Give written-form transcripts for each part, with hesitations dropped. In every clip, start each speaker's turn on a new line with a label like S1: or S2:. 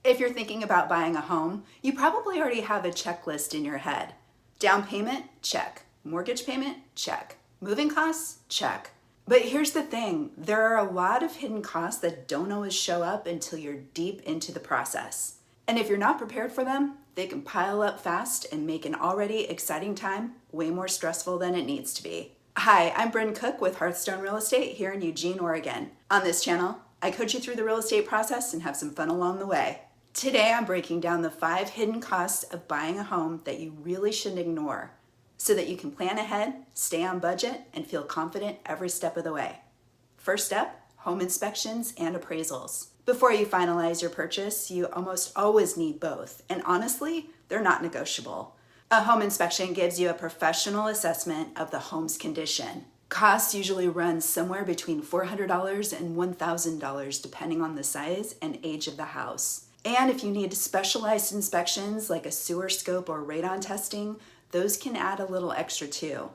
S1: If you're thinking about buying a home, you probably already have a checklist in your head. Down payment? Check. Mortgage payment? Check. Moving costs? Check. But here's the thing, there are a lot of hidden costs that don't always show up until you're deep into the process. And if you're not prepared for them, they can pile up fast and make an already exciting time way more stressful than it needs to be. Hi, I'm Bryn with Hearthstone Real Estate here in Eugene, Oregon. On this channel, I coach you through the real estate process and have some fun along the way. Today, I'm breaking down the 5 hidden costs of buying a home that you really shouldn't ignore so that you can plan ahead, stay on budget, and feel confident every step of the way. First step, home inspections and appraisals. Before you finalize your purchase, you almost always need both, and honestly, they're not negotiable. A home inspection gives you a professional assessment of the home's condition. Costs usually run somewhere between $400 and $1,000 depending on the size and age of the house. And if you need specialized inspections like a sewer scope or radon testing, those can add a little extra too.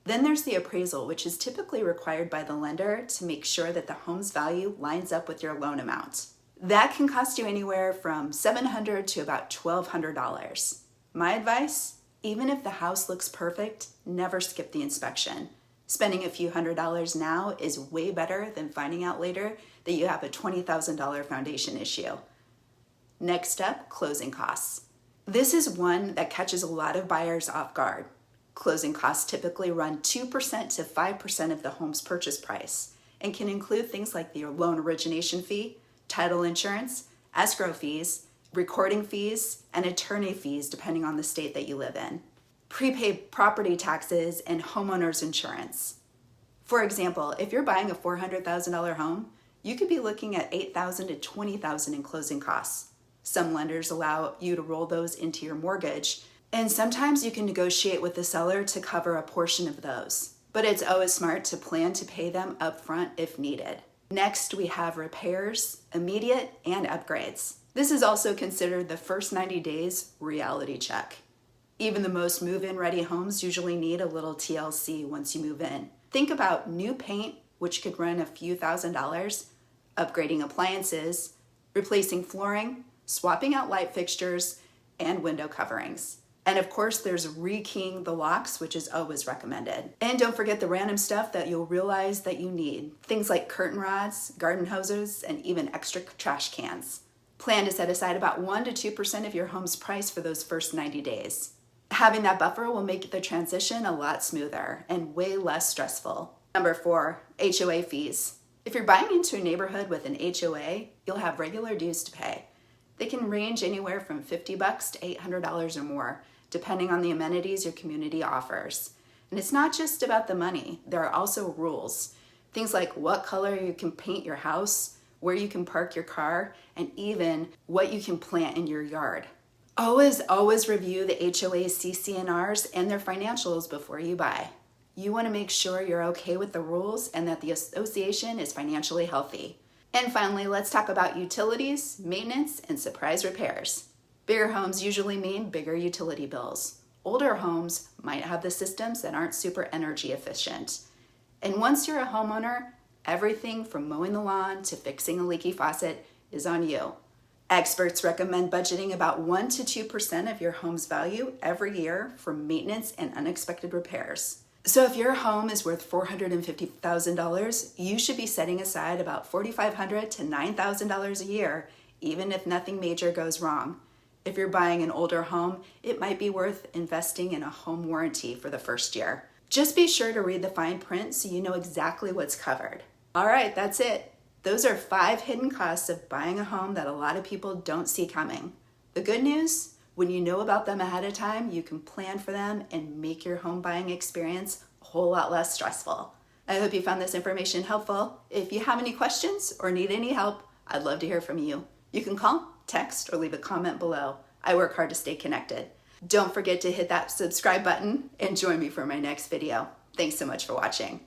S1: Then there's the appraisal, which is typically required by the lender to make sure that the home's value lines up with your loan amount. That can cost you anywhere from $700 to about $1,200. My advice, even if the house looks perfect, never skip the inspection. Spending a few $100s now is way better than finding out later that you have a $20,000 foundation issue. Next up, closing costs. This is one that catches a lot of buyers off guard. Closing costs typically run 2% to 5% of the home's purchase price and can include things like the loan origination fee, title insurance, escrow fees, recording fees, and attorney fees depending on the state that you live in. Prepaid property taxes and homeowner's insurance. For example, if you're buying a $400,000 home, you could be looking at $8,000 to $20,000 in closing costs. Some lenders allow you to roll those into your mortgage, and sometimes you can negotiate with the seller to cover a portion of those. But it's always smart to plan to pay them upfront if needed. Next, we have repairs, immediate, and upgrades. This is also considered the first 90 days reality check. Even the most move-in ready homes usually need a little TLC once you move in. Think about new paint, which could run a few $1,000s, upgrading appliances, replacing flooring, swapping out light fixtures, and window coverings. And of course, there's rekeying the locks, which is always recommended. And don't forget the random stuff that you'll realize that you need. Things like curtain rods, garden hoses, and even extra trash cans. Plan to set aside about 1% to 2% of your home's price for those first 90 days. Having that buffer will make the transition a lot smoother and way less stressful. Number 4, HOA fees. If you're buying into a neighborhood with an HOA, you'll have regular dues to pay. They can range anywhere from $50 to $800 or more, depending on the amenities your community offers. And it's not just about the money, there are also rules. Things like what color you can paint your house, where you can park your car, and even what you can plant in your yard. Always review the HOA's CC&Rs and their financials before you buy. You want to make sure you're okay with the rules and that the association is financially healthy. And finally, let's talk about utilities, maintenance, and surprise repairs. Bigger homes usually mean bigger utility bills. Older homes might have the systems that aren't super energy efficient. And once you're a homeowner, everything from mowing the lawn to fixing a leaky faucet is on you. Experts recommend budgeting about 1% to 2% of your home's value every year for maintenance and unexpected repairs. So if your home is worth $450,000, you should be setting aside about $4,500 to $9,000 a year, even if nothing major goes wrong. If you're buying an older home, it might be worth investing in a home warranty for the first year. Just be sure to read the fine print so you know exactly what's covered. All right, that's it. Those are 5 hidden costs of buying a home that a lot of people don't see coming. The good news? When you know about them ahead of time, you can plan for them and make your home buying experience a whole lot less stressful. I hope you found this information helpful. If you have any questions or need any help, I'd love to hear from you. You can call, text, or leave a comment below. I work hard to stay connected. Don't forget to hit that subscribe button and join me for my next video. Thanks so much for watching.